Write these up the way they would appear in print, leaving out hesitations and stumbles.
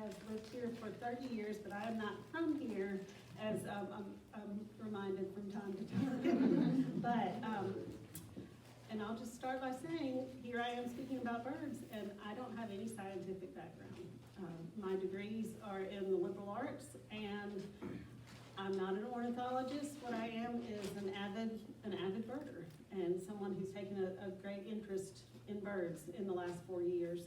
has lived here for 30 years, but I am not from here, as I'm reminded from time to time. But, and I'll just start by saying, here I am speaking about birds, and I don't have any scientific background. My degrees are in the liberal arts, and I'm not an ornithologist. What I am is an avid birder, and someone who's taken a great interest in birds in the last 4 years.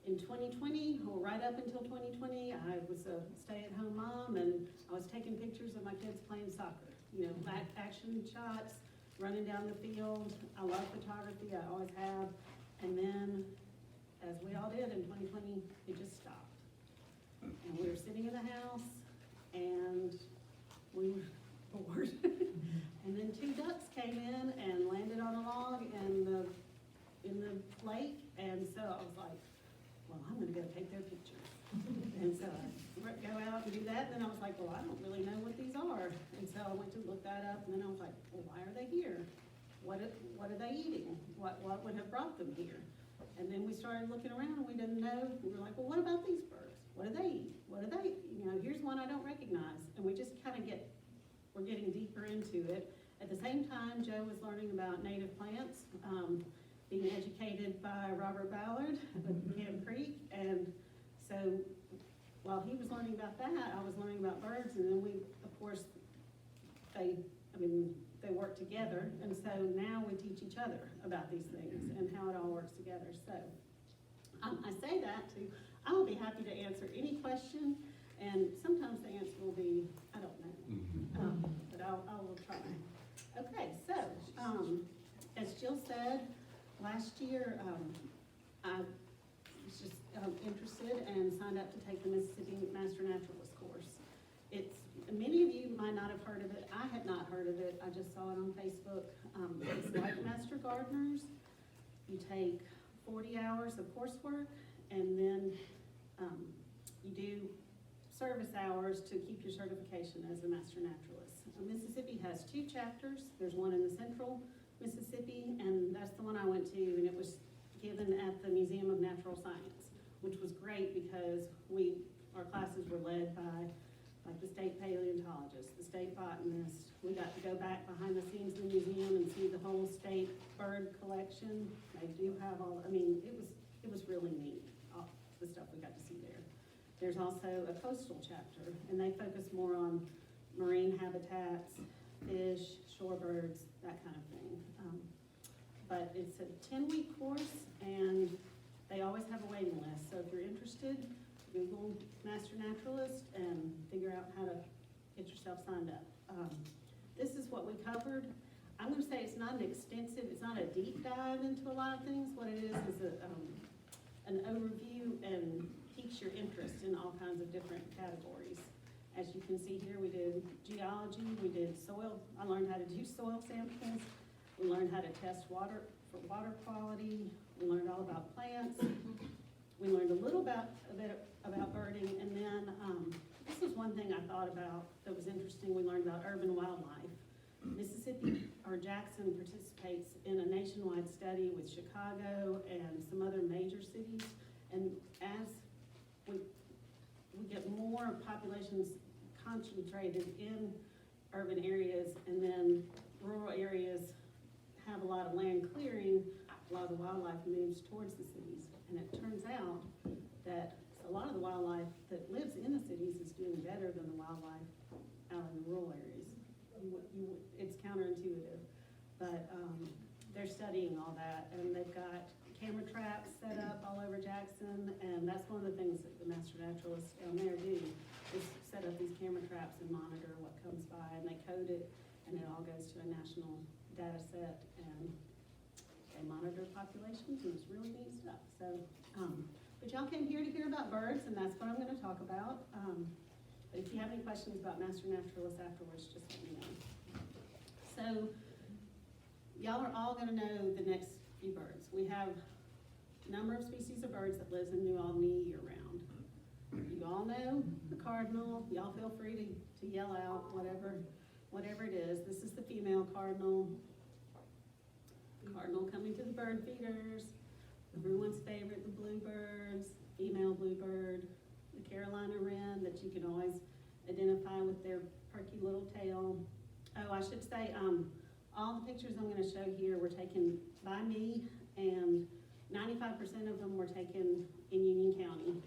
In 2020, or right up until 2020, I was a stay-at-home mom, and I was taking pictures of my kids playing soccer. You know, action shots, running down the field. I love photography, I always have. And then, as we all did in 2020, it just stopped. And we were sitting in the house, and we were bored. And then 2 ducks came in and landed on a log in the lake, and so I was like, well, I'm gonna go take their pictures. And so I go out and do that, and then I was like, well, I don't really know what these are. And so I went to look that up, and then I was like, well, why are they here? What are they eating? What would have brought them here? And then we started looking around, and we didn't know. We were like, well, what about these birds? What do they eat? What do they, you know, here's one I don't recognize. And we just kind of we're getting deeper into it. At the same time, Joe was learning about native plants, being educated by Robert Ballard at Camp Creek. And so while he was learning about that, I was learning about birds. And then we, of course, they work together. And so now we teach each other about these things and how it all works together. So I say that I will be happy to answer any question. And sometimes the answer will be, I don't know, but I will try. Okay, so as Jill said, last year I was just interested and signed up to take the Mississippi Master Naturalist course. Many of you might not have heard of it. I had not heard of it. I just saw it on Facebook. It's like Master Gardeners. You take 40 hours of coursework, and then you do service hours to keep your certification as a Master Naturalist. Mississippi has 2 chapters. There's one in the central Mississippi, and that's the one I went to, and it was given at the Museum of Natural Science, which was great because our classes were led by like the state paleontologist, the state botanist. We got to go back behind the scenes in the museum and see the whole state bird collection. They do have it was really neat, all the stuff we got to see there. There's also a coastal chapter, and they focus more on marine habitats, fish, shorebirds, that kind of thing. But it's a 10-week course, and they always have a waiting list. So if you're interested, Google Master Naturalist and figure out how to get yourself signed up. This is what we covered. I'm going to say it's not a deep dive into a lot of things. What it is an overview and piques your interest in all kinds of different categories. As you can see here, we did geology, we did soil. I learned how to do soil samples. We learned how to test water for water quality. We learned all about plants. We learned a little bit about birding, and then this was one thing I thought about that was interesting. We learned about urban wildlife. Mississippi, or Jackson, participates in a nationwide study with Chicago and some other major cities, and as we get more populations concentrated in urban areas, and then rural areas have a lot of land clearing, a lot of the wildlife moves towards the cities. And it turns out that a lot of the wildlife that lives in the cities is doing better than the wildlife out in the rural areas. It's counterintuitive, but they're studying all that, and they've got camera traps set up all over Jackson, and that's one of the things that the Master Naturalists down there do, is set up these camera traps and monitor what comes by, and they code it, and it all goes to a national data set, and they monitor populations, and it's really neat stuff. So, but y'all came here to hear about birds, and that's what I'm going to talk about. But if you have any questions about Master Naturalists afterwards, just let me know. So, y'all are all going to know the next few birds. We have a number of species of birds that lives in New Albany year-round. You all know the cardinal. Y'all feel free to yell out whatever it is. This is the female cardinal. Cardinal coming to the bird feeders. Everyone's favorite, the bluebirds, female bluebird. Carolina wren that you can always identify with their perky little tail. Oh, I should say, all the pictures I'm gonna show here were taken by me, and 95% of them were taken in Union County,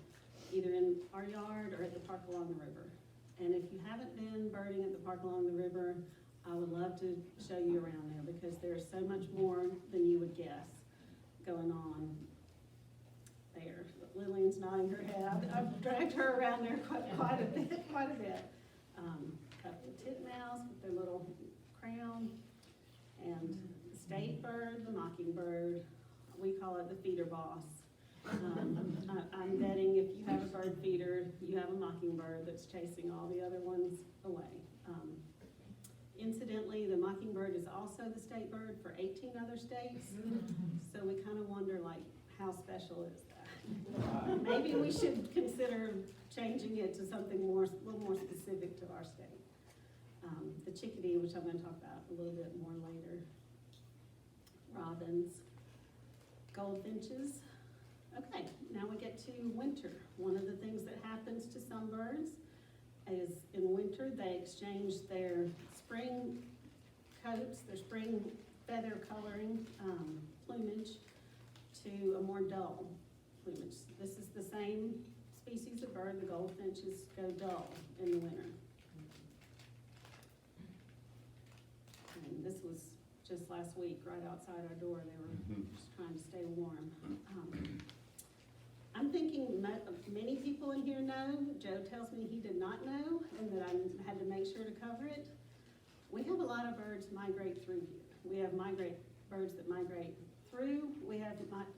either in our yard or at the park along the river. And if you haven't been birding at the park along the river, I would love to show you around there, because there's so much more than you would guess going on there. Lillian's nodding her head. I've dragged her around there quite a bit. Couple of titmouse with their little crown, and the state bird, the mockingbird. We call it the feeder boss. I'm betting if you have a bird feeder, you have a mockingbird that's chasing all the other ones away. Incidentally, the mockingbird is also the state bird for 18 other states, so we kind of wonder, like, how special is that? Maybe we should consider changing it to something a little more specific to our state. The chickadee, which I'm going to talk about a little bit more later. Robins, goldfinches. Okay, now we get to winter. One of the things that happens to some birds is in winter they exchange their spring coats, their spring feather coloring plumage to a more dull plumage. This is the same species of bird. The goldfinches go dull in the winter. And this was just last week, right outside our door. They were just trying to stay warm. I'm thinking many people in here know. Joe tells me he did not know, and that I had to make sure to cover it. We have a lot of birds migrate through here. We have birds that migrate through. We have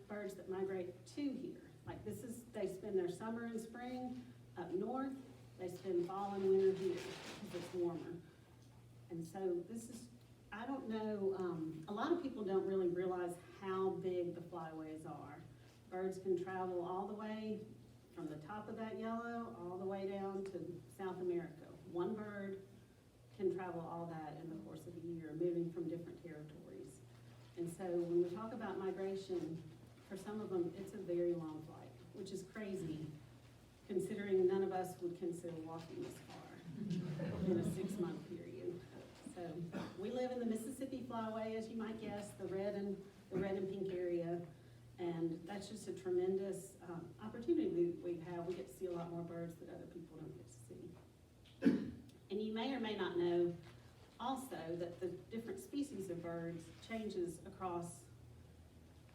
birds that migrate to here. Like they spend their summer and spring up north. They spend fall and winter here because it's warmer. And so I don't know, a lot of people don't really realize how big the flyways are. Birds can travel all the way from the top of that yellow all the way down to South America. One bird can travel all that in the course of a year, moving from different territories. And so when we talk about migration, for some of them, it's a very long flight, which is crazy, considering none of us would consider walking this far in a 6-month period. So we live in the Mississippi Flyway, as you might guess, the red and pink area. And that's just a tremendous opportunity we have. We get to see a lot more birds that other people don't get to see. And you may or may not know also that the different species of birds changes across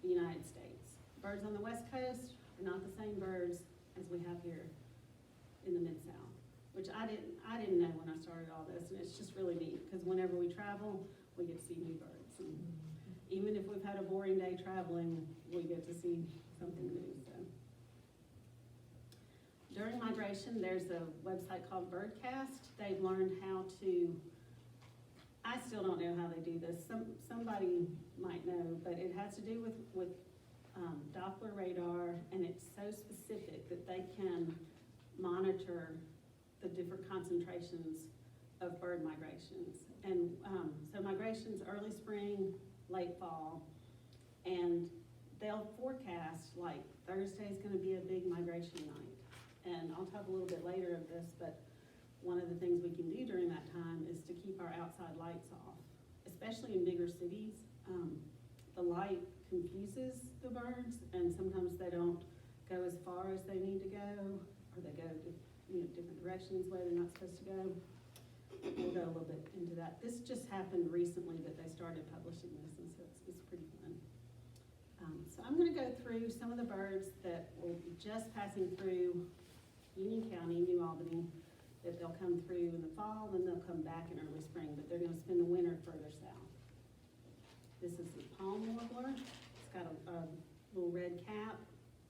the United States. Birds on the West Coast are not the same birds as we have here in the Mid-South, which I didn't know when I started all this, and it's just really neat, because whenever we travel, we get to see new birds. And even if we've had a boring day traveling, we get to see something new. So during migration, there's a website called Birdcast. They've learned how to, I still don't know how they do this. Somebody might know, but it has to do with Doppler radar, and it's so specific that they can monitor the different concentrations of bird migrations. And so migrations early spring, late fall, and they'll forecast like Thursday's going to be a big migration night. And I'll talk a little bit later of this, but one of the things we can do during that time is to keep our outside lights off, especially in bigger cities. The light confuses the birds, and sometimes they don't go as far as they need to go, or they go different directions where they're not supposed to go. We'll go a little bit into that. This just happened recently that they started publishing this, and so it's pretty fun. So I'm going to go through some of the birds that will be just passing through Union County, New Albany, that they'll come through in the fall, and they'll come back in early spring, but they're going to spend the winter further south. This is the palm warbler. It's got a little red cap,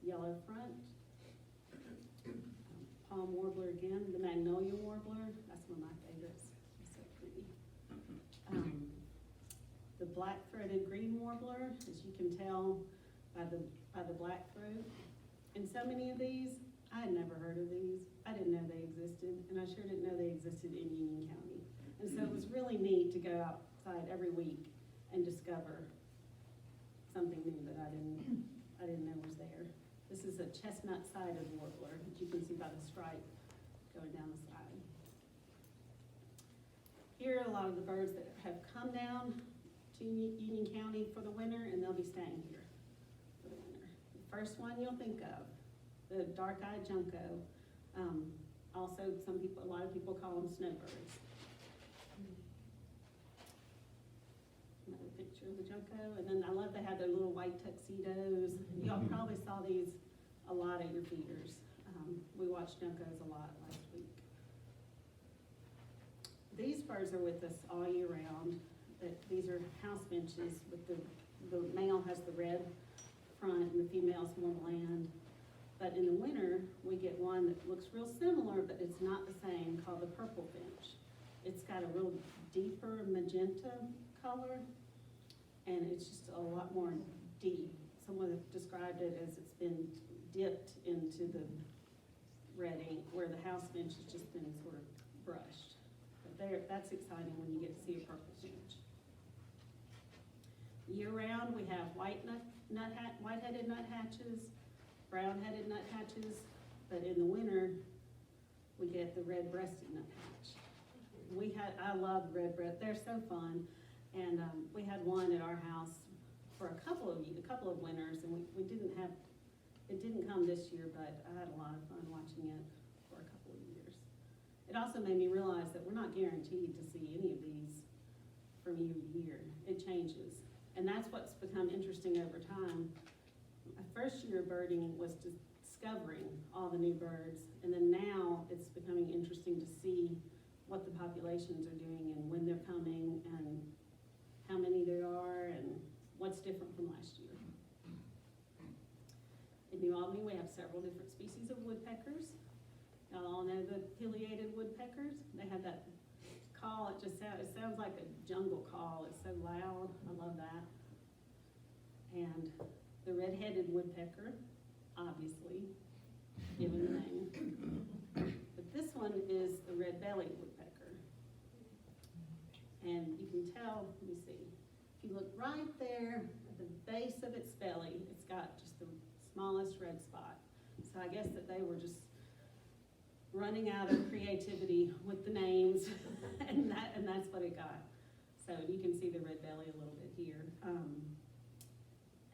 yellow front. Palm warbler again, the magnolia warbler. That's one of my favorites. It's so pretty. The black-throated green warbler, as you can tell by the black throat. And so many of these, I had never heard of these. I didn't know they existed, and I sure didn't know they existed in Union County. And so it was really neat to go outside every week and discover something new that I didn't know was there. This is a chestnut-sided warbler, which you can see by the stripe going down the side. Here are a lot of the birds that have come down to Union County for the winter, and they'll be staying here for the winter. The first one you'll think of, the dark-eyed junco. Also, a lot of people call them snowbirds. Another picture of the junco, and then I love they have their little white tuxedos. Y'all probably saw these a lot at your feeders. We watched juncos a lot last week. These birds are with us all year round. These are house finches with the male has the red front and the female's more bland. But in the winter, we get one that looks real similar, but it's not the same, called the purple finch. It's got a real deeper magenta color, and it's just a lot more deep. Someone described it as it's been dipped into the red ink, where the house finch has just been sort of brushed. But that's exciting when you get to see a purple finch. Year-round, we have white-headed nuthatches, brown-headed nuthatches, but in the winter, we get the red-breasted nuthatch. I love red-breast, they're so fun, and we had one at our house for a couple of winters, and we didn't have, it didn't come this year, but I had a lot of fun watching it for a couple of years. It also made me realize that we're not guaranteed to see any of these from year to year. It changes, and that's what's become interesting over time. My first year of birding was discovering all the new birds, and then now it's becoming interesting to see what the populations are doing and when they're coming and how many there are and what's different from last year. In New Albany, we have several different species of woodpeckers. Y'all all know the pileated woodpeckers. They have that call, it sounds like a jungle call. It's so loud, I love that. And the red-headed woodpecker, obviously, given the name. But this one is the red-bellied woodpecker. And you can tell, let me see, if you look right there at the base of its belly, it's got just the smallest red spot. So I guess that they were just running out of creativity with the names, and that's what it got. So you can see the red belly a little bit here.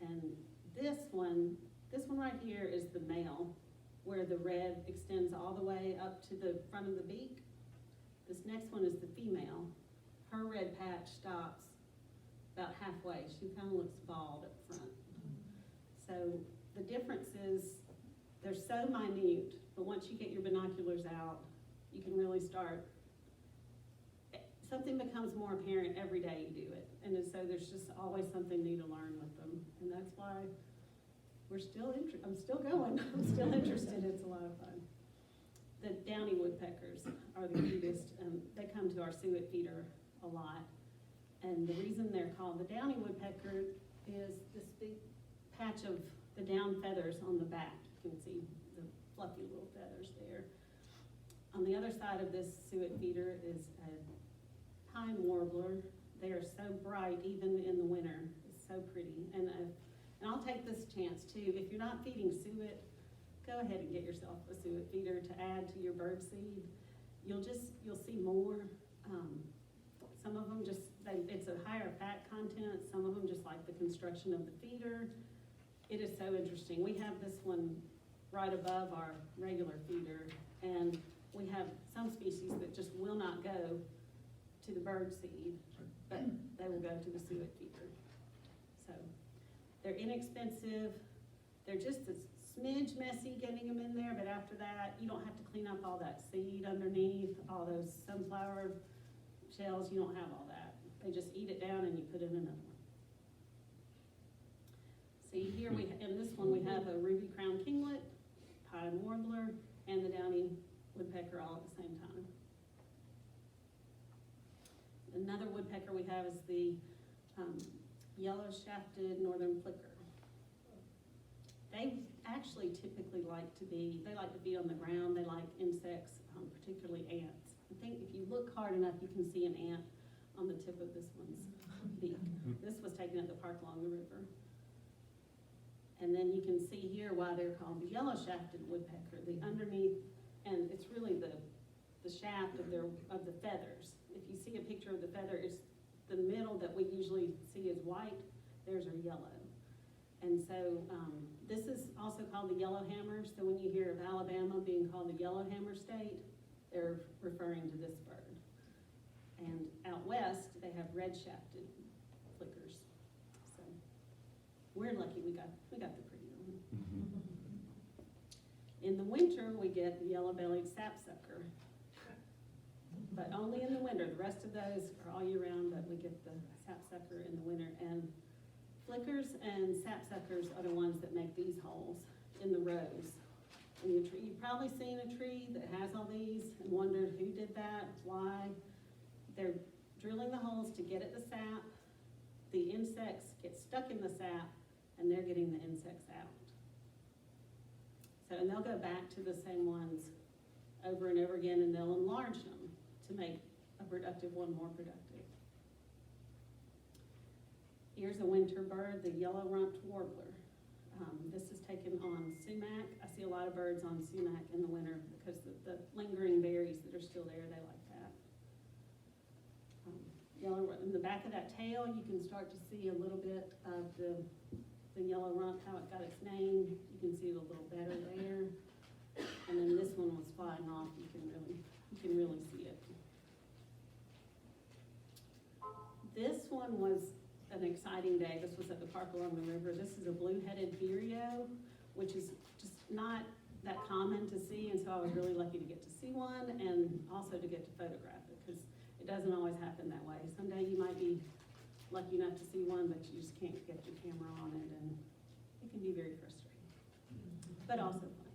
And this one right here is the male, where the red extends all the way up to the front of the beak. This next one is the female. Her red patch stops about halfway. She kind of looks bald up front. So the difference is they're so minute, but once you get your binoculars out, you can really start. Something becomes more apparent every day you do it. And so there's just always something new to learn with them. And that's why I'm still going. I'm still interested. It's a lot of fun. The downy woodpeckers are the cutest. They come to our suet feeder a lot. And the reason they're called the downy woodpecker is this big patch of the down feathers on the back. You can see the fluffy little feathers there. On the other side of this suet feeder is a pine warbler. They are so bright, even in the winter. It's so pretty. And I'll take this chance too. If you're not feeding suet, go ahead and get yourself a suet feeder to add to your bird seed. You'll see more. Some of them it's a higher fat content. Some of them just like the construction of the feeder. It is so interesting. We have this one right above our regular feeder, and we have some species that just will not go to the bird seed, but they will go to the suet feeder. So they're inexpensive. They're just a smidge messy getting them in there, but after that, you don't have to clean up all that seed underneath, all those sunflower shells. You don't have all that. They just eat it down and you put in another one. See here, in this one we have a ruby crowned kinglet, pine warbler, and the downy woodpecker all at the same time. Another woodpecker we have is the yellow-shafted northern flicker. They actually typically like to be on the ground. They like insects, particularly ants. I think if you look hard enough, you can see an ant on the tip of this one's beak. This was taken at the park along the river. And then you can see here why they're called the yellow-shafted woodpecker. The underneath and it's really the shaft of the feathers. If you see a picture of the feather, it's the middle that we usually see as white, theirs are yellow. And so this is also called the yellowhammer. So when you hear of Alabama being called the yellowhammer state, they're referring to this bird. And out west, they have red-shafted flickers. So we're lucky we got the pretty one. In the winter, we get the yellow-bellied sapsucker, but only in the winter. The rest of those are all year round, but we get the sapsucker in the winter. And flickers and sapsuckers are the ones that make these holes in the rows. And you've probably seen a tree that has all these and wondered who did that, why. They're drilling the holes to get at the sap. The insects get stuck in the sap, and they're getting the insects out. So, and they'll go back to the same ones over and over again, and they'll enlarge them to make a productive one more productive. Here's a winter bird, the yellow-rumped warbler. This is taken on sumac. I see a lot of birds on sumac in the winter because the lingering berries that are still there, they like that. In the back of that tail, you can start to see a little bit of the yellow rump, how it got its name. You can see it a little better there. And then this one was flying off. You can really see it. This one was an exciting day. This was at the park along the river. This is a blue-headed vireo, which is just not that common to see, and so I was really lucky to get to see one and also to get to photograph it, because it doesn't always happen that way. Someday you might be lucky enough to see one, but you just can't get your camera on it, and it can be very frustrating, but also fun.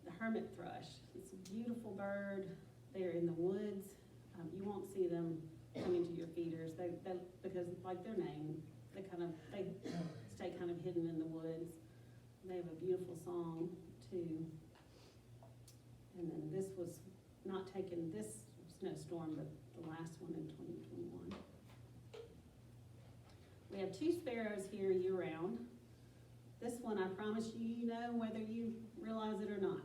The hermit thrush. It's a beautiful bird. They're in the woods. You won't see them coming to your feeders. They because like their name, they stay kind of hidden in the woods. They have a beautiful song too. And then this was not taken this snowstorm, but the last one in 2021. We have two sparrows here year round. This one, I promise you know whether you realize it or not.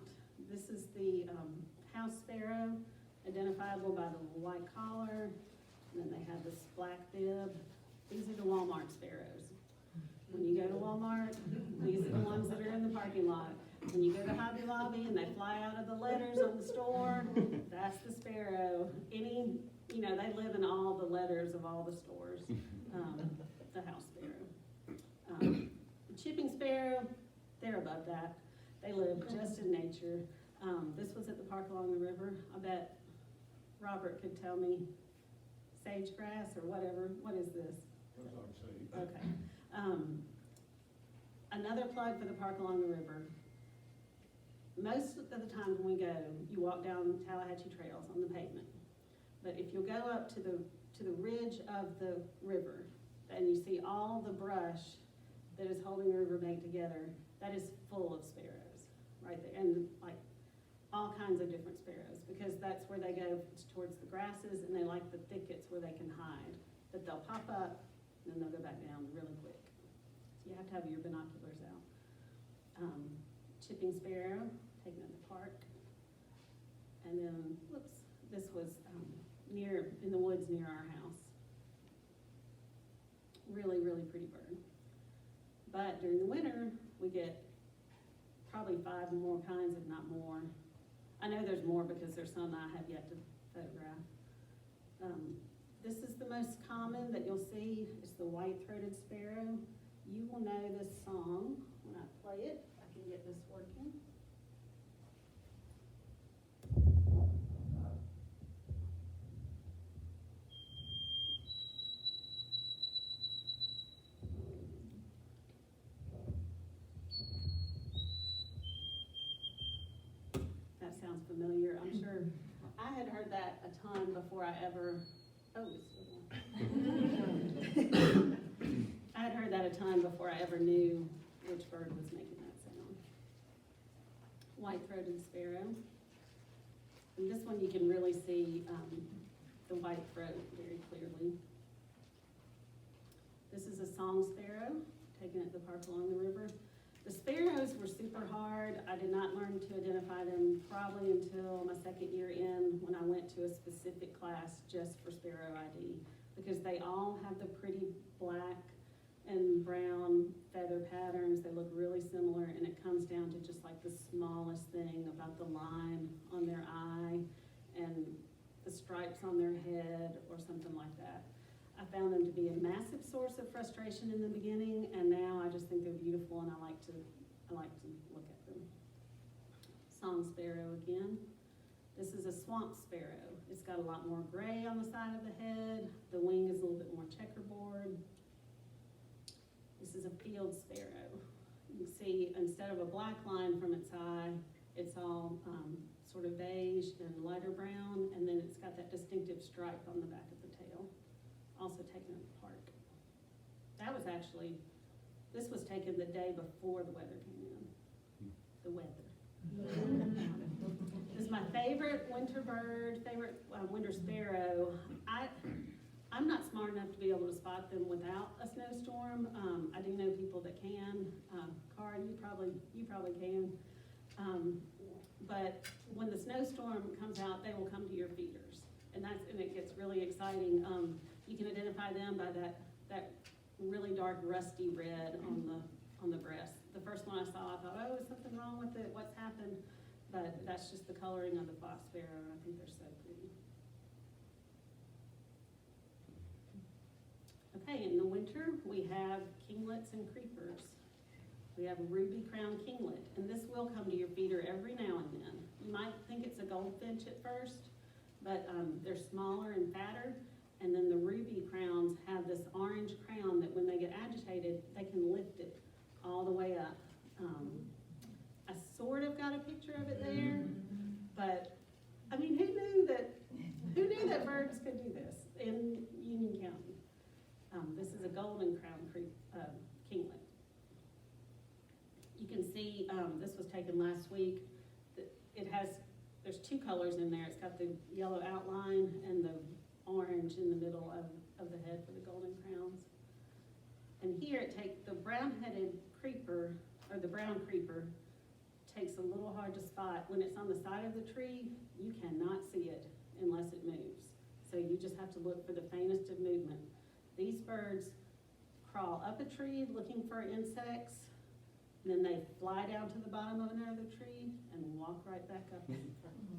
This is the house sparrow, identifiable by the white collar. And then they have this black bib. These are the Walmart sparrows. When you go to Walmart, these are the ones that are in the parking lot. When you go to Hobby Lobby and they fly out of the letters on the store, that's the sparrow. They live in all the letters of all the stores. The house sparrow. The chipping sparrow, they're above that. They live just in nature. This was at the park along the river. I bet Robert could tell me sage grass or whatever. What is this? Okay. Another plug for the park along the river. Most of the time when we go, you walk down Tallahatchie trails on the pavement. But if you'll go up to the ridge of the river and you see all the brush that is holding the riverbank together, that is full of sparrows right there. And like all kinds of different sparrows, because that's where they go towards the grasses, and they like the thickets where they can hide. But they'll pop up, and then they'll go back down really quick. So you have to have your binoculars out. Chipping sparrow, taken at the park. And then, this was in the woods near our house. Really, really pretty bird. But during the winter, we get probably 5 more kinds, if not more. I know there's more because there's some I have yet to photograph. This is the most common that you'll see. It's the white-throated sparrow. You will know this song when I play it. If I can get this working. That sounds familiar, I'm sure. I had heard that a ton before I ever, I had heard that a ton before I ever knew which bird was making that sound. White-throated sparrow. And this one you can really see the white throat very clearly. This is a song sparrow, taken at the park along the river. The sparrows were super hard. I did not learn to identify them probably until my second year in, when I went to a specific class just for sparrow ID, because they all have the pretty black and brown feather patterns. They look really similar, and it comes down to just like the smallest thing about the line on their eye and the stripes on their head or something like that. I found them to be a massive source of frustration in the beginning, and now I just think they're beautiful, and I like to look at them. Song sparrow again. This is a swamp sparrow. It's got a lot more gray on the side of the head. The wing is a little bit more checkerboard. This is a field sparrow. You can see instead of a black line from its eye, it's all sort of beige and lighter brown, and then it's got that distinctive stripe on the back of the tail. Also taken at the park. This was taken the day before the weather came in. The weather. This is my favorite winter bird, winter sparrow. I'm not smart enough to be able to spot them without a snowstorm. I do know people that can. Cara, you probably can. But when the snowstorm comes out, they will come to your feeders, and it gets really exciting. You can identify them by that really dark rusty red on the breast. The first one I saw, I thought, oh, is something wrong with it? What's happened? But that's just the coloring of the fox sparrow. I think they're so pretty. Okay, in the winter, we have kinglets and creepers. We have a ruby crowned kinglet, and this will come to your feeder every now and then. You might think it's a goldfinch at first, but they're smaller and fatter, and then the ruby crowns have this orange crown that when they get agitated, they can lift it all the way up. I sort of got a picture of it there, but I mean, who knew that birds could do this in Union County? This is a golden crown kinglet. You can see, this was taken last week. There's two colors in there. It's got the yellow outline and the orange in the middle of the head for the golden crowns. And here the brown-headed creeper, or the brown creeper, takes a little hard to spot. When it's on the side of the tree, you cannot see it unless it moves. So you just have to look for the faintest of movement. These birds crawl up a tree looking for insects, and then they fly down to the bottom of another tree and walk right back up.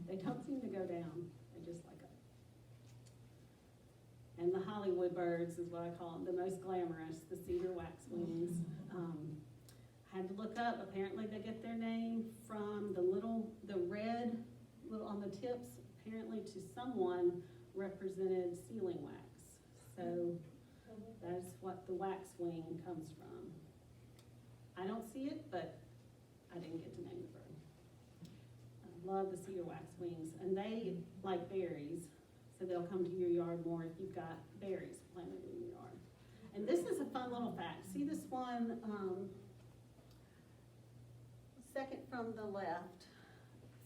They don't seem to go down. They just like up. And the Hollywood birds is what I call them, the most glamorous, the cedar waxwings. Had to look up, apparently they get their name from the red little on the tips, apparently to someone represented sealing wax. So that's what the waxwing comes from. I don't see it, but I didn't get to name the bird. I love the cedar waxwings, and they like berries, so they'll come to your yard more if you've got berries planted in your yard. And this is a fun little fact. See this one, second from the left.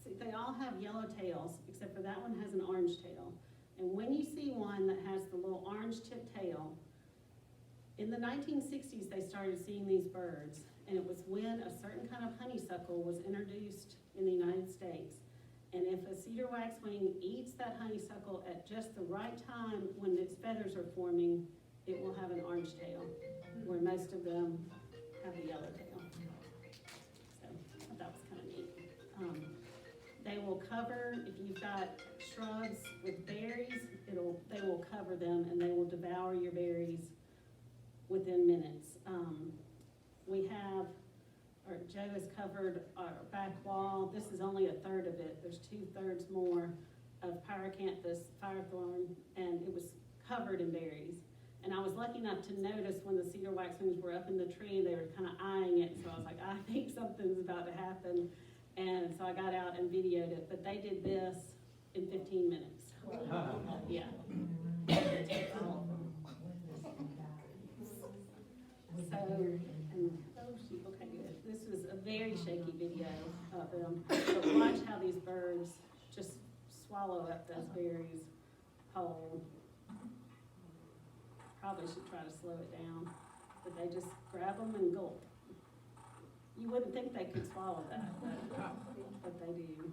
See, they all have yellow tails, except for that one has an orange tail. And when you see one that has the little orange tipped tail, in the 1960s they started seeing these birds, and it was when a certain kind of honeysuckle was introduced in the United States. And if a cedar waxwing eats that honeysuckle at just the right time when its feathers are forming, it will have an orange tail, where most of them have a yellow tail. So I thought that was kind of neat. They will cover, if you've got shrubs with berries, they will cover them, and they will devour your berries within minutes. Joe has covered our back wall. This is only a third of it. There's 2/3 more of Pyracanthus firethorn, and it was covered in berries. And I was lucky enough to notice when the cedar waxwings were up in the tree, they were kind of eyeing it. So I was like, I think something's about to happen. And so I got out and videoed it. But they did this in 15 minutes. Yeah. Okay, good. This was a very shaky video of them. But watch how these birds just swallow up those berries whole. Probably should try to slow it down, but they just grab them and gulp. You wouldn't think they could swallow that, but they do.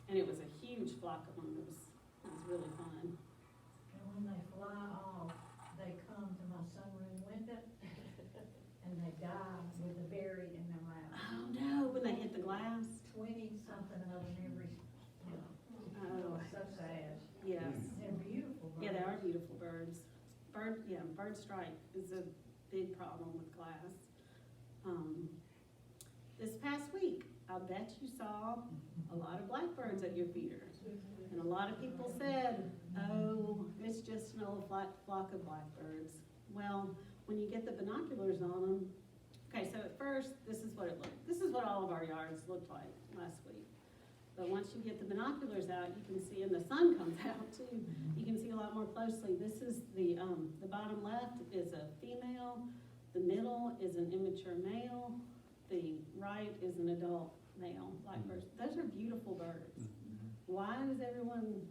And it was a huge flock of them. It was really fun. And when they fly off, they come to my sunroom window and they die with a berry in their mouth. Oh no, when they hit the glass? 20-something of them every, Oh, so sad. yes. They're beautiful birds. Yeah, they are beautiful birds. Bird strike is a big problem with glass. This past week, I bet you saw a lot of blackbirds at your feeder. And a lot of people said, oh, it's just an old flock of blackbirds. Well, when you get the binoculars on them, okay, so at first, this is what it looked. This is what all of our yards looked like last week. But once you get the binoculars out, you can see, and the sun comes out too, you can see a lot more closely. This is the bottom left is a female, the middle is an immature male, the right is an adult male blackbirds. Those are beautiful birds. Why does everyone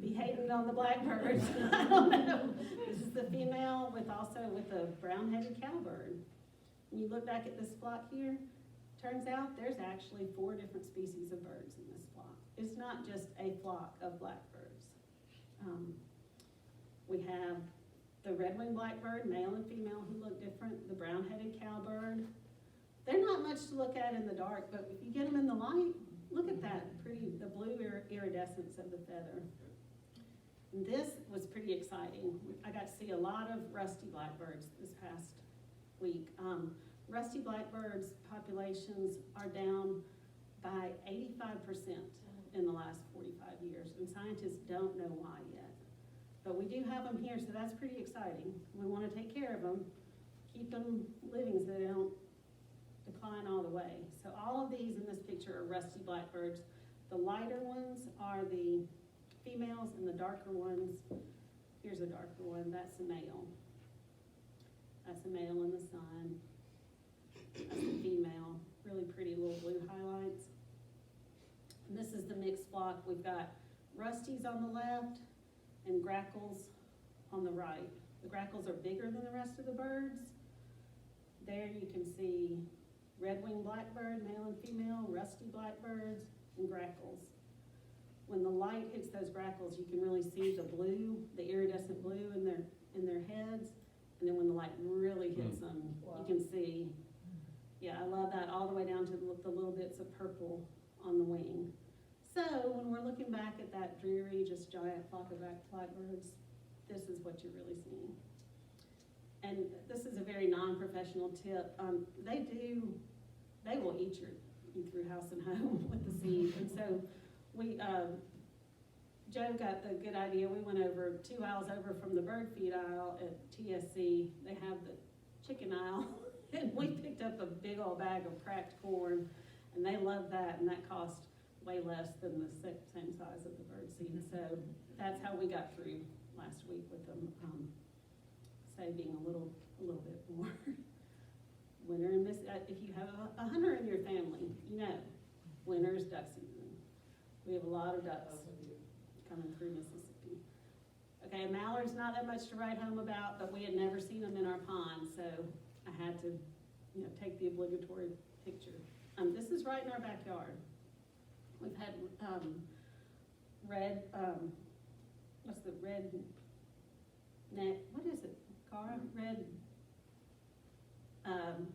be hating on the blackbirds? I don't know. This is the female with a brown-headed cowbird. When you look back at this flock here, turns out there's actually 4 different species of birds in this flock. It's not just a flock of blackbirds. We have the red-winged blackbird, male and female, who look different, the brown-headed cowbird. They're not much to look at in the dark, but if you get them in the light, look at that the blue iridescence of the feather. And this was pretty exciting. I got to see a lot of rusty blackbirds this past week. Rusty blackbirds populations are down by 85% in the last 45 years, and scientists don't know why yet. But we do have them here, so that's pretty exciting. We want to take care of them, keep them living so they don't decline all the way. So all of these in this picture are rusty blackbirds. The lighter ones are the females, and the darker ones, here's a darker one, that's a male. That's a male in the sun. That's a female, really pretty little blue highlights. And this is the mixed flock. We've got rusties on the left and grackles on the right. The grackles are bigger than the rest of the birds. There you can see red-winged blackbird, male and female, rusty blackbirds, and grackles. When the light hits those grackles, you can really see the blue, the iridescent blue in their heads. And then when the light really hits them, you can see, yeah, I love that, all the way down to the little bits of purple on the wing. So when we're looking back at that dreary, just giant flock of blackbirds, this is what you're really seeing. And this is a very non-professional tip. They will eat you through house and home with the seed. And so Joe got the good idea. We went over 2 aisles over from the bird feed aisle at TSC. They have the chicken aisle. And we picked up a big old bag of cracked corn, and they loved that, and that cost way less than the same size of the bird seed. So that's how we got through last week with them, saving a little bit more. Winter and if you have a hunter in your family, you know, winter is duck season. We have a lot of ducks coming through Mississippi. Okay, mallards not that much to write home about, but we had never seen them in our pond, so I had to, take the obligatory picture. This is right in our backyard. We've had red, what's the red neck? What is it, Cara? Red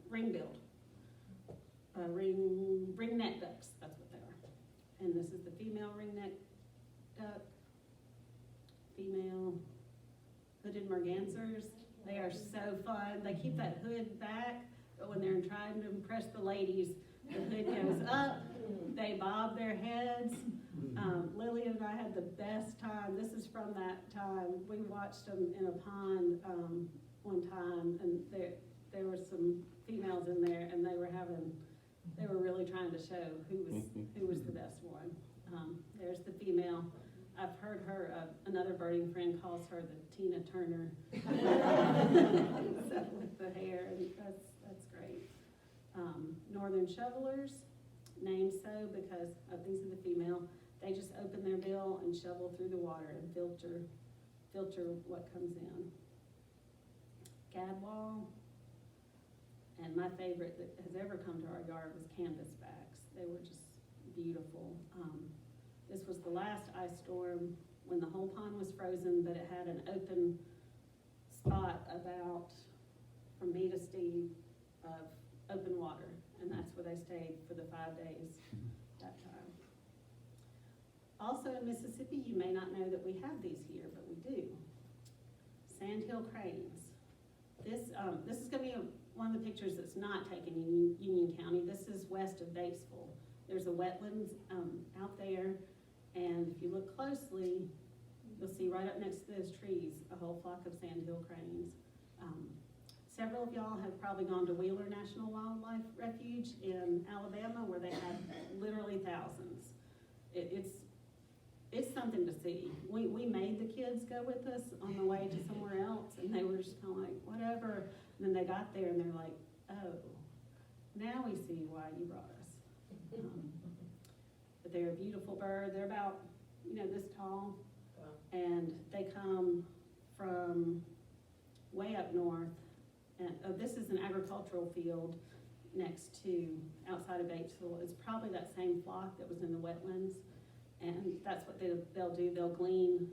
ring-billed, ring-neck ducks. That's what they are. And this is the female ring-neck duck. Female hooded mergansers. They are so fun. They keep that hood back, but when they're trying to impress the ladies, the hood goes up. They bob their heads. Lily and I had the best time. This is from that time. We watched them in a pond one time, and there were some females in there, and they were really trying to show who was the best one. There's the female. I've heard her, another birding friend calls her the Tina Turner. So with the hair, and that's great. Northern shovelers, named so because these are the female. They just open their bill and shovel through the water and filter what comes in. Gadwall And my favorite that has ever come to our yard was canvasbacks. They were just beautiful. This was the last ice storm when the whole pond was frozen, but it had an open spot about, from me to Steve, of open water. And that's where they stayed for the 5 days that time. Also in Mississippi, you may not know that we have these here, but we do. Sandhill cranes. This is gonna be one of the pictures that's not taken in Union County. This is west of Batesville. There's a wetlands out there, and if you look closely, you'll see right up next to those trees, a whole flock of sandhill cranes. Several of y'all have probably gone to Wheeler National Wildlife Refuge in Alabama, where they have literally thousands. It's something to see. We made the kids go with us on the way to somewhere else, and they were just kind of like, whatever. And then they got there and they're like, oh, now we see why you brought us. But they're a beautiful bird. They're about, this tall. And they come from way up north. And this is an agricultural field outside of Batesville. It's probably that same flock that was in the wetlands. And that's what they'll do. They'll glean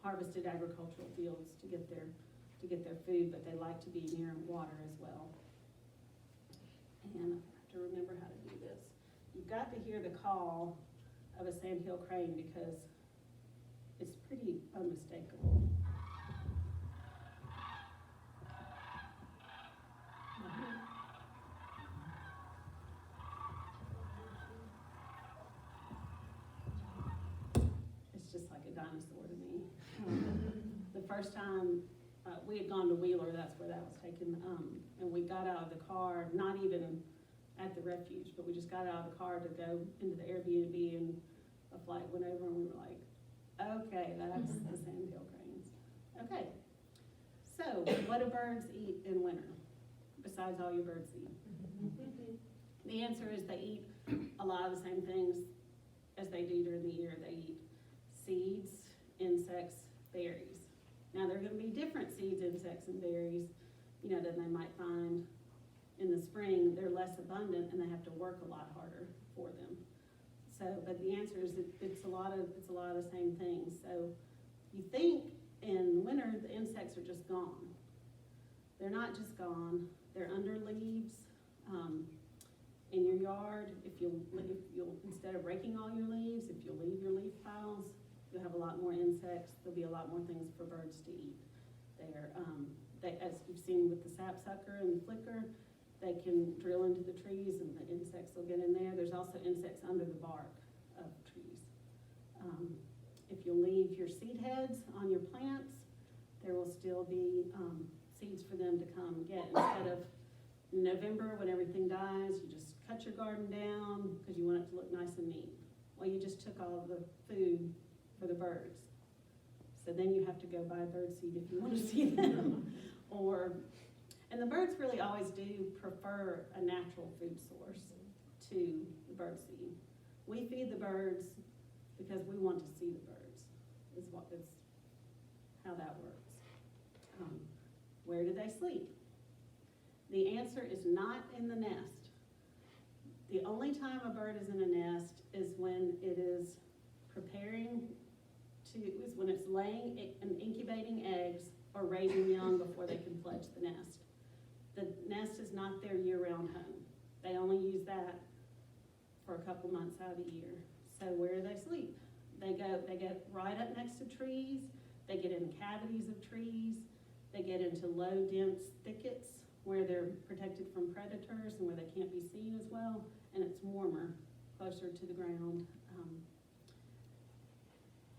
harvested agricultural fields to get their food, but they like to be near water as well. And I have to remember how to do this. You've got to hear the call of a sandhill crane because it's pretty unmistakable. It's just like a dinosaur to me. The first time we had gone to Wheeler, that's where that was taken, and we got out of the car, not even at the refuge, but we just got out of the car to go into the Airbnb, and a flight went over and we were like, okay, that's the sandhill cranes. Okay, so what do birds eat in winter, besides all your birds eat? The answer is they eat a lot of the same things as they do during the year. They eat seeds, insects, berries. Now there are going to be different seeds, insects, and berries, than they might find in the spring. They're less abundant and they have to work a lot harder for them. So, but the answer is it's a lot of the same things. So you think in winter the insects are just gone. They're not just gone. They're under leaves in your yard. If you'll instead of raking all your leaves, if you'll leave your leaf piles, you'll have a lot more insects. There'll be a lot more things for birds to eat. As you've seen with the sapsucker and the flicker, they can drill into the trees and the insects will get in there. There's also insects under the bark of trees. If you'll leave your seed heads on your plants, there will still be seeds for them to come get. Instead of November, when everything dies, you just cut your garden down because you want it to look nice and neat. Well, you just took all of the food for the birds. So then you have to go buy bird seed if you want to see them. And the birds really always do prefer a natural food source to the bird seed. We feed the birds because we want to see the birds, is how that works. Where do they sleep? The answer is not in the nest. The only time a bird is in a nest is when it is when it's laying and incubating eggs or raising young before they can fledge the nest. The nest is not their year-round home. They only use that for a couple months out of the year. So where do they sleep? They get right up next to trees. They get in cavities of trees. They get into low, dense thickets where they're protected from predators and where they can't be seen as well. And it's warmer, closer to the ground.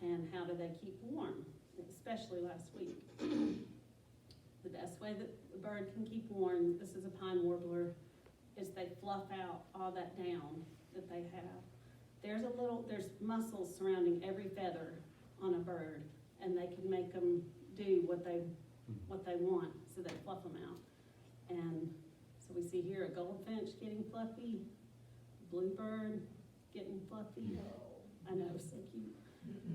And how do they keep warm, especially last week? The best way that the bird can keep warm, this is a pine warbler, is they fluff out all that down that they have. There's muscles surrounding every feather on a bird, and they can make them do what they want, so they fluff them out. And so we see here a goldfinch getting fluffy, bluebird getting fluffy. I know, so cute.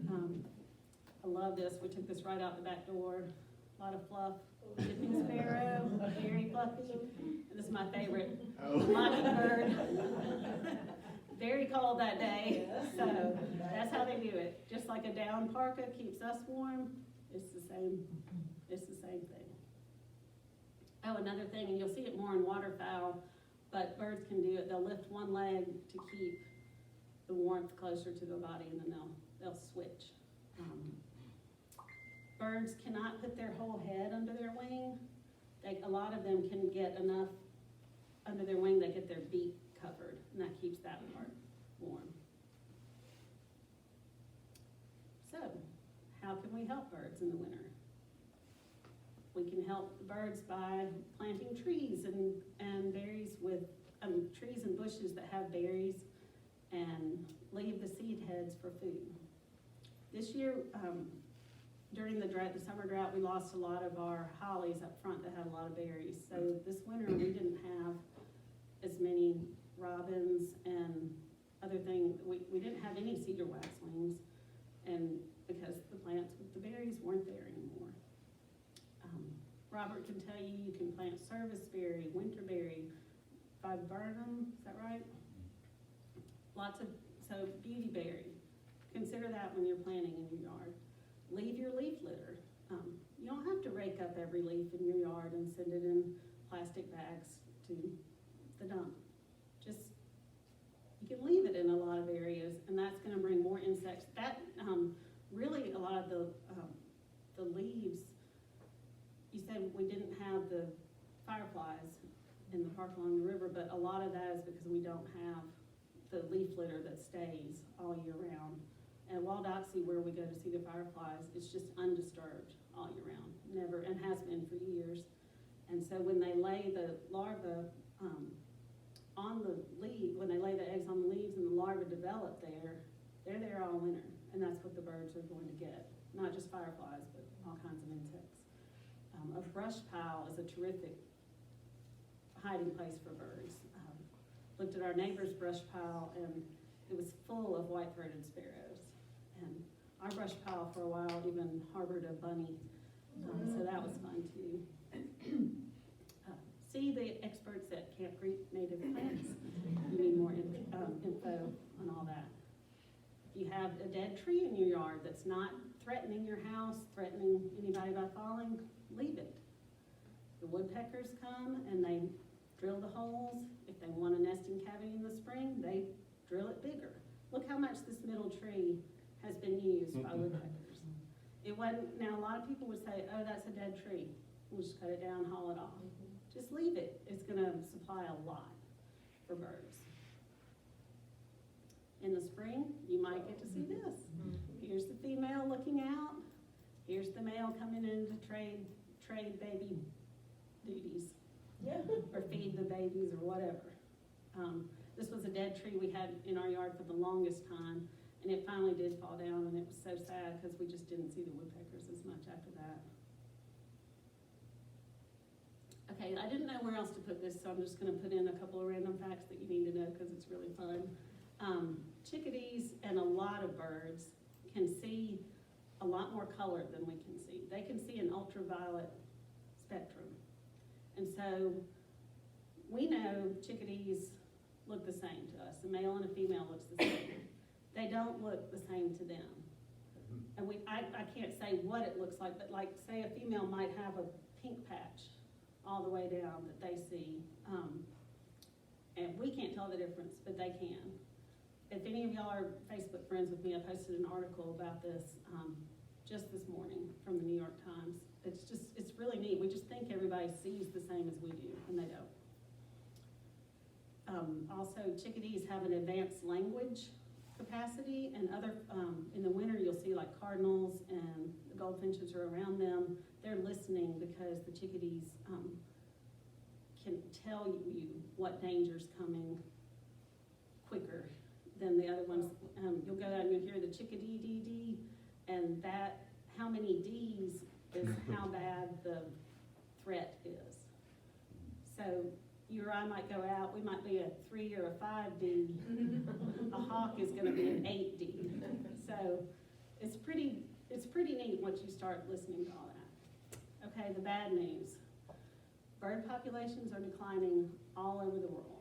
I love this. We took this right out the back door a lot of fluff. Chipping sparrow, very fluffy. This is my favorite, mockingbird. Very cold that day, so that's how they do it. Just like a down parka keeps us warm, it's the same thing. Oh, another thing, and you'll see it more in waterfowl, but birds can do it. They'll lift one leg to keep the warmth closer to their body, and then they'll switch. Birds cannot put their whole head under their wing. A lot of them can get enough under their wing, they get their beak covered, and that keeps that part warm. So, how can we help birds in the winter? We can help the birds by planting trees and berries with, trees and bushes that have berries, and leave the seed heads for food. This year, during the summer drought, we lost a lot of our hollies up front that had a lot of berries. So this winter, we didn't have as many robins and other things. We didn't have any cedar waxwings, and because the plants with the berries weren't there anymore. Robert can tell you can plant serviceberry, winterberry, viburnum, is that right? So beautyberry. Consider that when you're planting in your yard. Leave your leaf litter. You don't have to rake up every leaf in your yard and send it in plastic bags to the dump. You can leave it in a lot of areas, and that's gonna bring more insects. Really a lot of the leaves, you said we didn't have the fireflies in the park along the river, but a lot of that is because we don't have the leaf litter that stays all year round. And Wild Oxy, where we go to see the fireflies, it's just undisturbed all year round, never, and has been for years. And so when they lay the larvae on the leaf, when they lay the eggs on the leaves and the larvae develop there, they're there all winter, and that's what the birds are going to get. Not just fireflies, but all kinds of insects. A brush pile is a terrific hiding place for birds. Looked at our neighbor's brush pile, and it was full of white-throated sparrows. And our brush pile for a while even harbored a bunny, so that was fun too. See the experts at Camp Creek Native Plants. You need more info on all that. If you have a dead tree in your yard that's not threatening your house, threatening anybody by falling, leave it. The woodpeckers come and they drill the holes. If they want a nesting cavity in the spring, they drill it bigger. Look how much this middle tree has been used by woodpeckers. It wasn't, now a lot of people would say, oh, that's a dead tree. We'll just cut it down, haul it off. Just leave it. It's gonna supply a lot for birds. In the spring, you might get to see this. Here's the female looking out. Here's the male coming in to trade baby duties. Yeah. Or feed the babies or whatever. This was a dead tree we had in our yard for the longest time, and it finally did fall down, and it was so sad because we just didn't see the woodpeckers as much after that. Okay, I didn't know where else to put this, so I'm just gonna put in a couple of random facts that you need to know because it's really fun. Chickadees and a lot of birds can see a lot more color than we can see. They can see an ultraviolet spectrum. And so we know chickadees look the same to us. A male and a female looks the same. They don't look the same to them. And I can't say what it looks like, but like say a female might have a pink patch all the way down that they see. And we can't tell the difference, but they can. If any of y'all are Facebook friends with me, I posted an article about this just this morning from the New York Times. It's really neat. We just think everybody sees the same as we do, and they don't. Also, chickadees have an advanced language capacity, and in the winter you'll see like cardinals and the goldfinches are around them. They're listening because the chickadees can tell you what danger's coming quicker than the other ones. You'll go out and you'll hear the chickadee dee dee, and that how many D's is how bad the threat is. So you or I might go out, we might be a 3 or a 5D. A hawk is gonna be an 8D. So it's pretty neat once you start listening to all that. Okay, the bad news. Bird populations are declining all over the world.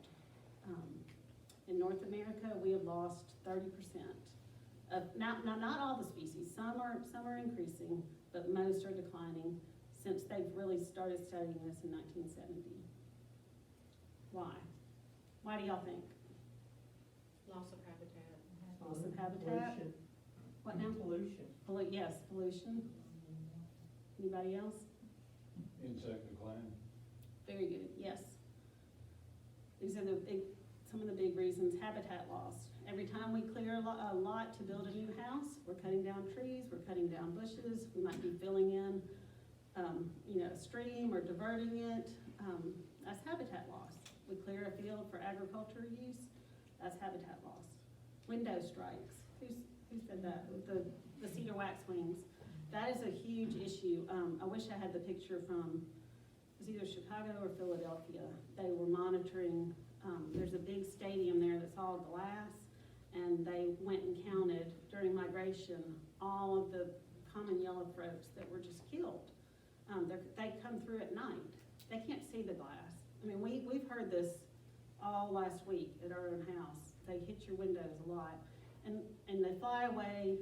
In North America, we have lost 30% of, now not all the species, some are increasing, but most are declining since they've really started studying this in 1970. Why? Why do y'all think? Loss of habitat. Loss of habitat? Pollution. What now? Pollution. Yes, pollution. Anybody else? Insect decline. Very good, yes. These are some of the big reasons. Habitat loss. Every time we clear a lot to build a new house, we're cutting down trees, we're cutting down bushes, we might be filling in, a stream or diverting it. That's habitat loss. We clear a field for agricultural use, that's habitat loss. Window strikes. Who said that? With the cedar waxwings. That is a huge issue. I wish I had the picture from, it was either Chicago or Philadelphia. They were monitoring, there's a big stadium there that's all glass, and they went and counted during migration all of the common yellow throats that were just killed. They come through at night. They can't see the glass. I mean, we've heard this all last week at our own house. They hit your windows a lot, and they fly away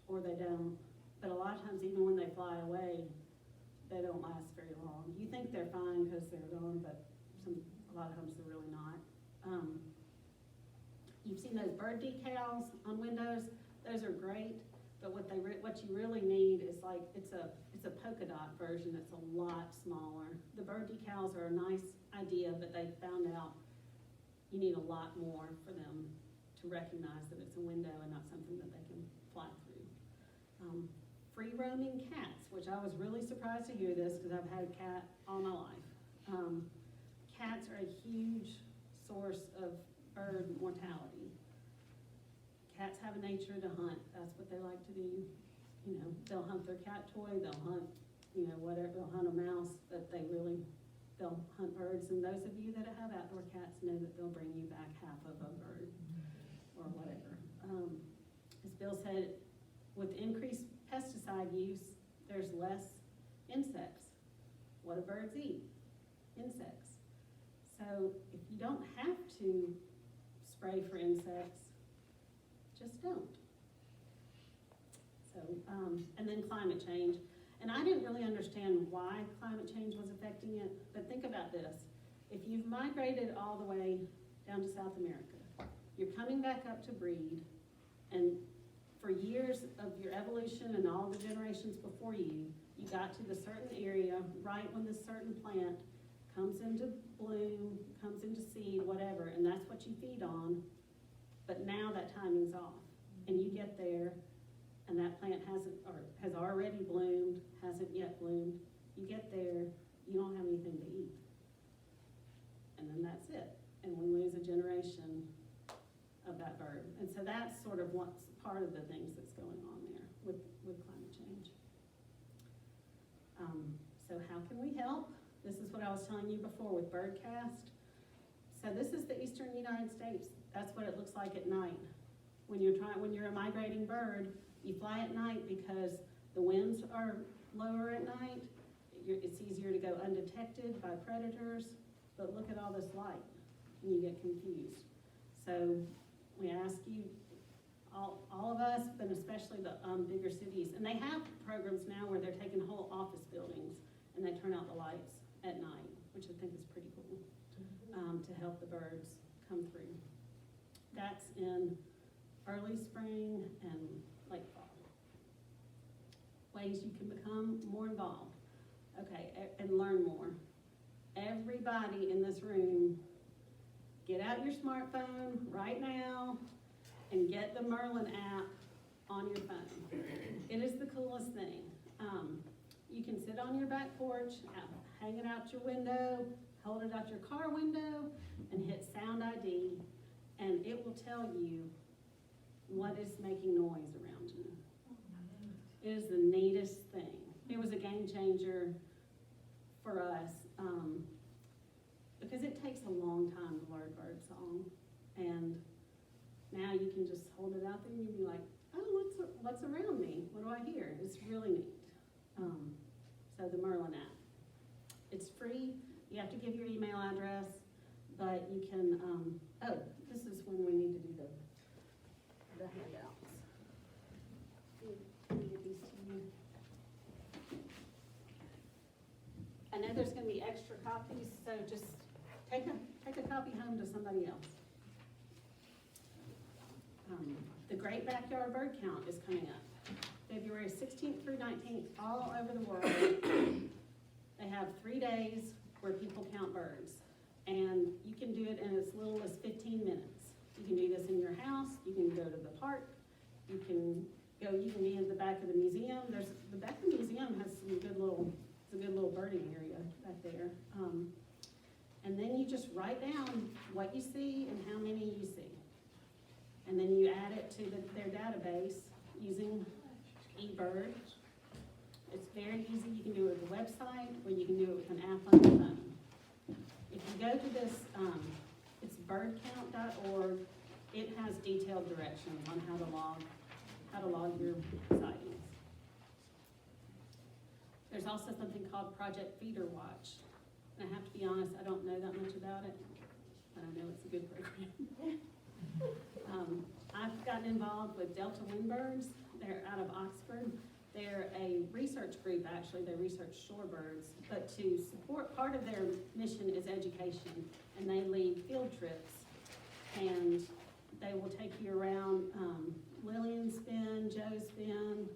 or they don't. But a lot of times, even when they fly away, they don't last very long. You think they're fine because they're gone, but a lot of times they're really not. You've seen those bird decals on windows. Those are great, but what you really need is like, it's a polka dot version. It's a lot smaller. The bird decals are a nice idea, but they found out you need a lot more for them to recognize that it's a window and not something that they can fly through. Free roaming cats, which I was really surprised to hear this because I've had a cat all my life. Cats are a huge source of bird mortality. Cats have a nature to hunt. That's what they like to do. They'll hunt their cat toy, they'll hunt, whatever, they'll hunt a mouse, but they'll hunt birds. And those of you that have outdoor cats know that they'll bring you back half of a bird or whatever. As Bill said, with increased pesticide use, there's less insects. What do birds eat? Insects. So if you don't have to spray for insects, just don't. So, and then climate change. And I didn't really understand why climate change was affecting it, but think about this. If you've migrated all the way down to South America, you're coming back up to breed, and for years of your evolution and all the generations before you, you got to the certain area right when this certain plant comes into bloom, comes into seed, whatever, and that's what you feed on. But now that timing's off, and you get there, and that plant has already bloomed, hasn't yet bloomed. You get there, you don't have anything to eat, and then that's it, and we lose a generation of that bird. And so that's sort of what's part of the things that's going on there with climate change. So how can we help? This is what I was telling you before with Birdcast. So this is the eastern United States. That's what it looks like at night. When you're a migrating bird, you fly at night because the winds are lower at night. It's easier to go undetected by predators, but look at all this light and you get confused. So we ask you, all of us, but especially the bigger cities, and they have programs now where they're taking whole office buildings and they turn out the lights at night, which I think is pretty cool, to help the birds come through. That's in early spring and late fall. Ways you can become more involved. Okay, and learn more. Everybody in this room, get out your smartphone right now and get the Merlin app on your phone. It is the coolest thing. You can sit on your back porch, hang it out your window, hold it out your car window, and hit Sound ID, and it will tell you what is making noise around you. It is the neatest thing. It was a game changer for us, because it takes a long time to learn bird song, and now you can just hold it out there and you'll be like, oh, what's around me? What do I hear? It's really neat. So so the Merlin app. It's free, you have to give your email address, but you can, oh, this is when we need to do the handouts. Let me give these to you. I know there's gonna be extra copies, so just take a copy home to somebody else. The Great Backyard Bird Count is coming up, February 16th through 19th, all over the world. They have 3 days where people count birds, and you can do it in as little as 15 minutes. You can do this in your house, you can go to the park, you can be in the back of the museum. The back of the museum has some good little, it's a good little birding area back there. And then you just write down what you see and how many you see. And then you add it to their database using eBird. It's very easy. You can do it with a website, or you can do it with an app on your phone. If you go to this, it's birdcount.org, it has detailed directions on how to log your sightings. There's also something called Project Feeder Watch. And I have to be honest, I don't know that much about it, but I know it's a good program. I've gotten involved with Delta Windbirds. They're out of Oxford. They're a research group, actually. They research shorebirds, but to support, part of their mission is education, and they lead field trips, and they will take you around Lillian's Bend, Joe's Bend.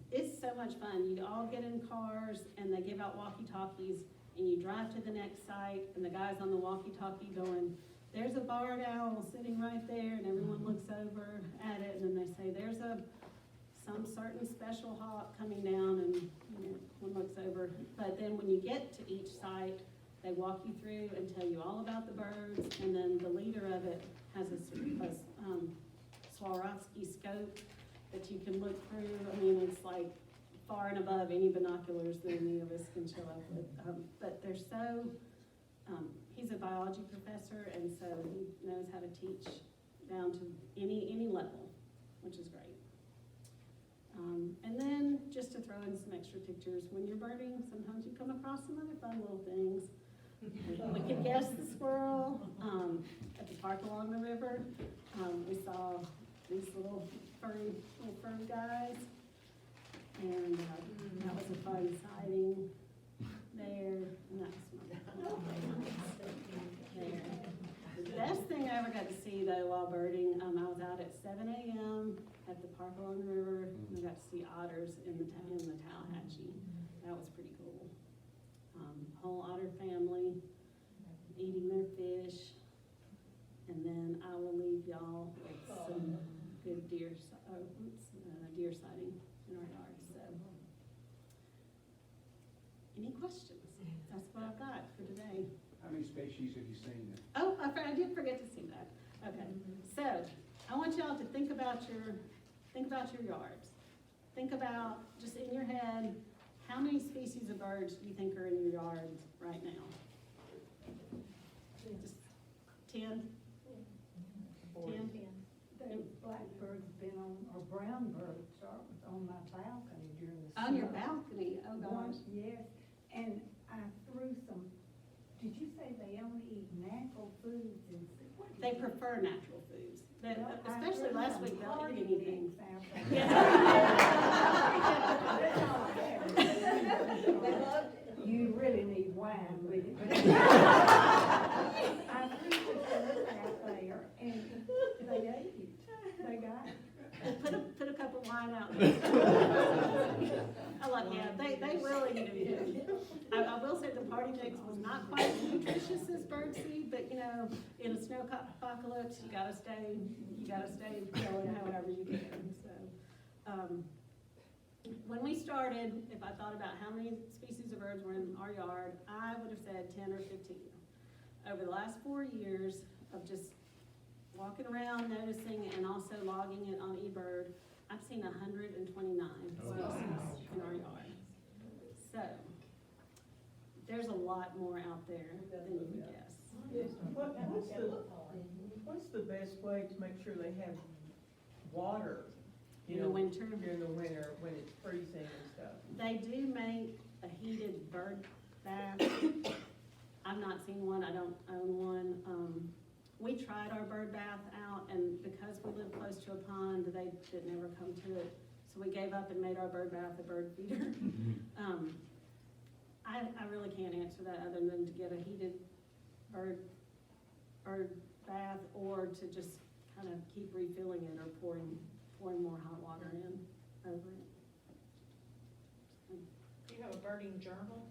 It's so much fun. You all get in cars, and they give out walkie-talkies, and you drive to the next site, and the guy's on the walkie-talkie going, "There's a barred owl sitting right there," and everyone looks over at it, and then they say, "There's some certain special hawk coming down," and one looks over. But then when you get to each site, they walk you through and tell you all about the birds, and then the leader of it has a Swarovski scope that you can look through. I mean, it's like far and above any binoculars that any of us can show up with. But they're so, he's a biology professor, and so he knows how to teach down to any level, which is great. And then, just to throw in some extra pictures, when you're birding, sometimes you come across some other fun little things. We could guess the squirrel. At the park along the river, we saw these little furry guys, and that was a fun sighting there, and that's there. The best thing I ever got to see, though, while birding, I was out at 7 a.m. at the park along the river, and I got to see otters in the Tallahatchie. That was pretty cool. Whole otter family eating their fish, and then I will leave y'all with some good deer sighting in our yard. So, any questions? That's what I've got for today. How many species have you seen then? Oh, I did forget to see that. Okay, so I want y'all to think about your yards. Think about, just in your head, how many species of birds do you think are in your yard right now? Just 10? 10? The blackbird's been on, or brown birds are on my balcony during the summer. On your balcony, oh gosh. Yes, and I threw some, did you say they only eat natural foods and what did They you- prefer natural foods, but Well, I especially threw last some week, they'll party eat anything. pigs out there. Yeah. You really need wine with it. I threw the birds out there and they ate it. They got it. Put a cup of wine out there. I like, yeah, they will eat it. I will say the party mix was not quite as nutritious as birdseed, but in a snow apocalypse, you gotta stay going however you can, so. When we started, if I thought about how many species of birds were in our yard, I would have said 10 or 15. Over the last 4 years of just walking around, noticing, and also logging it on eBird, I've seen 129 species in our yard. So, there's a lot more out there than you can guess. Yes, what's the best way to make sure they have water in the winter. During the winter, when it's freezing and stuff. They do make a heated bird bath. I've not seen one, I don't own one. We tried our bird bath out, and because we live close to a pond, they did never come to it. So we gave up and made our bird bath a bird feeder. I really can't answer that other than to get a heated bird bath, or to just kind of keep refilling it or pouring more hot water in over it. Do you have a birding journal?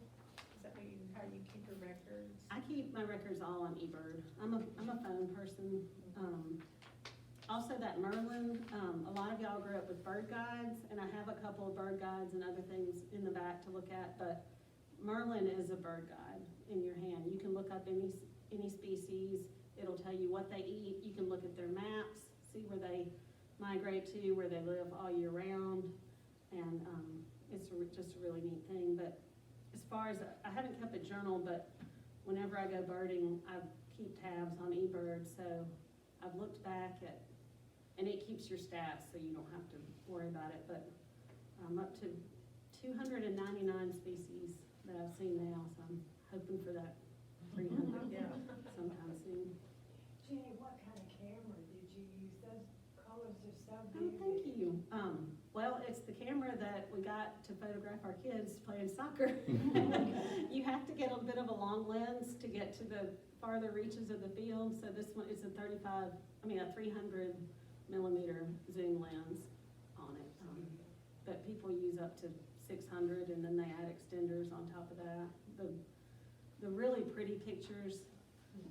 Is that how you keep your records? I keep my records all on eBird. I'm a phone person. Also that Merlin, a lot of y'all grew up with bird guides, and I have a couple of bird guides and other things in the back to look at, but Merlin is a bird guide in your hand. You can look up any species. It'll tell you what they eat. You can look at their maps, see where they migrate to, where they live all year round, and it's just a really neat thing. But as far as, I haven't kept a journal, but whenever I go birding, I keep tabs on eBird, so I've looked back at, and it keeps your stats, so you don't have to worry about it, but I'm up to 299 species that I've seen now, so I'm hoping for that 300 sometime soon. Jenny, what kind of camera did you use? Those colors are so Oh, vivid. thank you. Well, it's the camera that we got to photograph our kids playing soccer. You have to get a bit of a long lens to get to the farther reaches of the field, so this one is a 300 millimeter zoom lens on it. But people use up to 600, and then they add extenders on top of that. The really pretty pictures,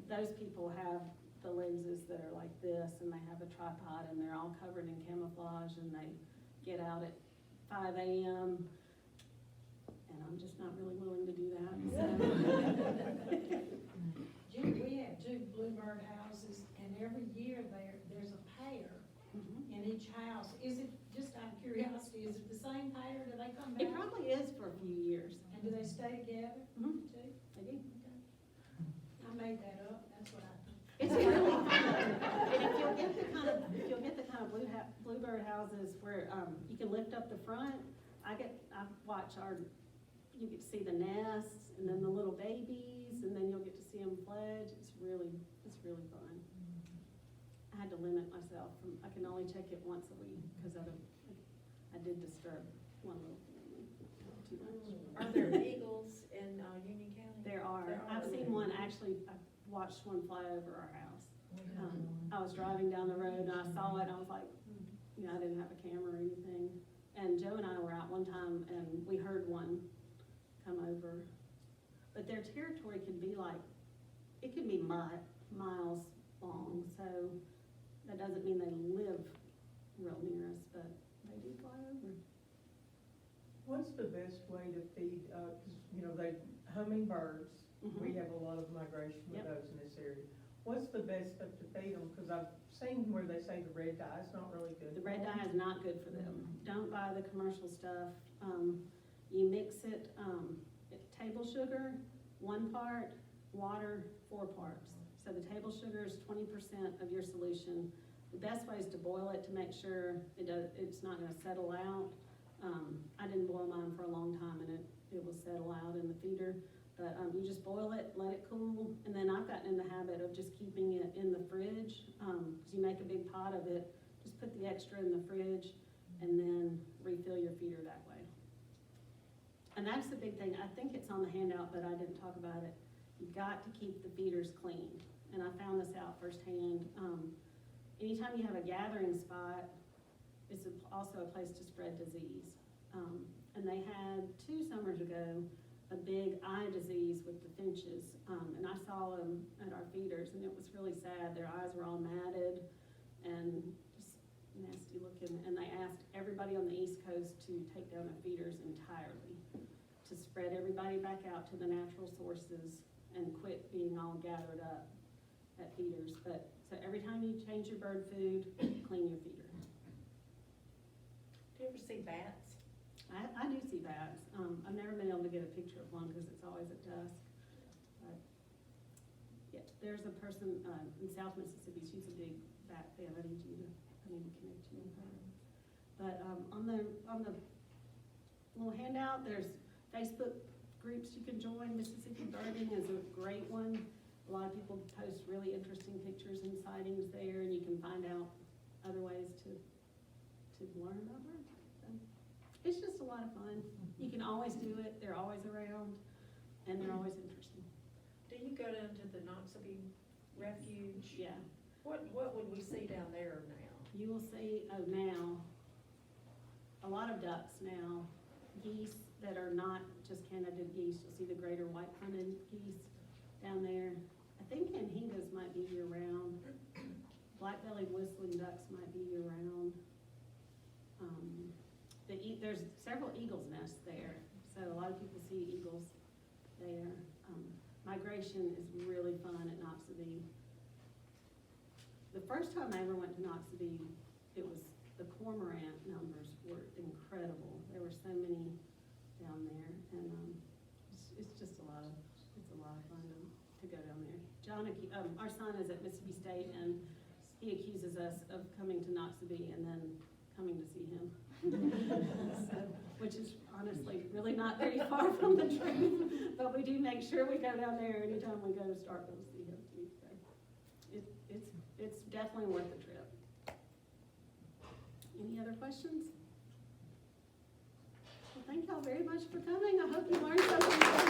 those people have the lenses that are like this, and they have a tripod, and they're all covered in camouflage, and they get out at 5 a.m., and I'm just not really willing to do that, so. Jenny, we have 2 bluebird houses, and every year there's a pair Mhm. in each house. Is it, just out of curiosity, is it the same pair? Do they come back? It probably is for a few years. And do they stay together Mhm. too? They do. I made that up, that's what I. It's really fun, and if you'll get the kind of bluebird houses where, you can lift up the front, I watch you get to see the nests, and then the little babies, and then you'll get to see them fledge. It's really fun. I had to limit myself I can only check it once a week, because I did disturb one little family too much. Are there eagles in Union County? There are. I've seen one, actually, I watched one fly over our house. I was driving down the road and I saw it, and I was like, I didn't have a camera or anything. And Joe and I were out one time, and we heard one come over. But their territory can be it can be miles long, so that doesn't mean they live real near us, but they do fly over. What's the best way to feed, cause they, hummingbirds, we have a lot of migration with Yep. those in this area. What's the best stuff to feed them? Cause I've seen where they say the red dye is not really good. The red dye is not good for them. Don't buy the commercial stuff. You mix it, table sugar, 1 part, water, 4 parts. So the table sugar is 20% of your solution. The best way is to boil it to make sure it's not gonna settle out. I didn't boil mine for a long time, and it will settle out in the feeder. But you just boil it, let it cool, and then I've gotten in the habit of just keeping it in the fridge, because you make a big pot of it, just put the extra in the fridge, and then refill your feeder that way. And that's the big thing. I think it's on the handout, but I didn't talk about it. You've got to keep the feeders clean, and I found this out firsthand. Anytime you have a gathering spot, it's also a place to spread disease. And they had 2 summers ago a big eye disease with the finches, and I saw them at our feeders, and it was really sad. Their eyes were all matted and just nasty looking, and they asked everybody on the East Coast to take down their feeders entirely, to spread everybody back out to the natural sources and quit being all gathered up at feeders. But so every time you change your bird food, clean your feeder. Do you ever see bats? I do see bats. I've never been able to get a picture of one because it's always at dusk. But yeah, there's a person in South Mississippi. She's a big bat fan. I need to connect you with her. But, on the little handout, there's Facebook groups you can join. Mississippi Birding is a great one. A lot of people post really interesting pictures and sightings there, and you can find out other ways to learn about birds. So, it's just a lot of fun. You can always do it, they're always around, and they're always interesting. Do you go down to the Noxubee Refuge? Yeah, What would we see down there now? you will see, now, a lot of ducks now, geese that are not just Canada geese. You'll see the greater white-fronted geese down there. I think anhingas might be year-round. Black-bellied whistling ducks might be year-round. There's several eagles' nests there, so a lot of people see eagles there. Migration is really fun at Noxubee. The first time I ever went to Noxubee, the cormorant numbers were incredible. There were so many down there, and it's just a lot of fun to go down there. John, our son is at Mississippi State, and he accuses us of coming to Noxubee and then coming to see him. So, which is honestly really not very far from the truth, but we do make sure we go down there anytime we go to Starkville to see him too. So it's definitely worth the trip. Any other questions? Well, thank y'all very much for coming. I hope you learned something.